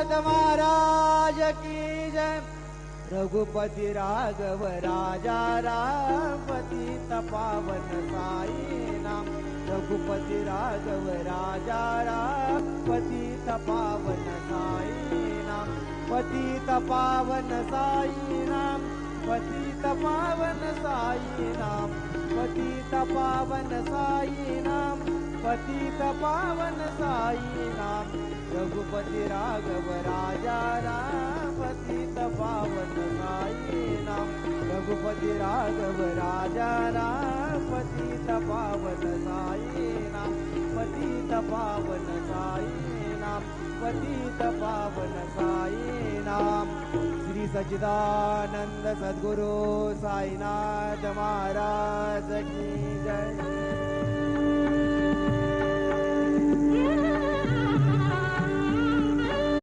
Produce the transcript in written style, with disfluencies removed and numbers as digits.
साईनाथ महाराज की जय। रघुपति राघव राजा राम पतित पावन साई नाम। रघुपति राघव राजा राम पतित पावन साई नाम। पतित पावन साई नाम। पतित पावन साई नाम। पतित पावन साई नाम। पतित पावन साई नाम। रघुपति राघव राजा राम पतित पावन साई नाम। रघुपति राघव राजा राम पतित पावन साई नाम। पतित पावन साई नाम। पतित पावन साई नाम। श्री सच्चिदानंद सद्गुरु साईनाथ महाराज की जय।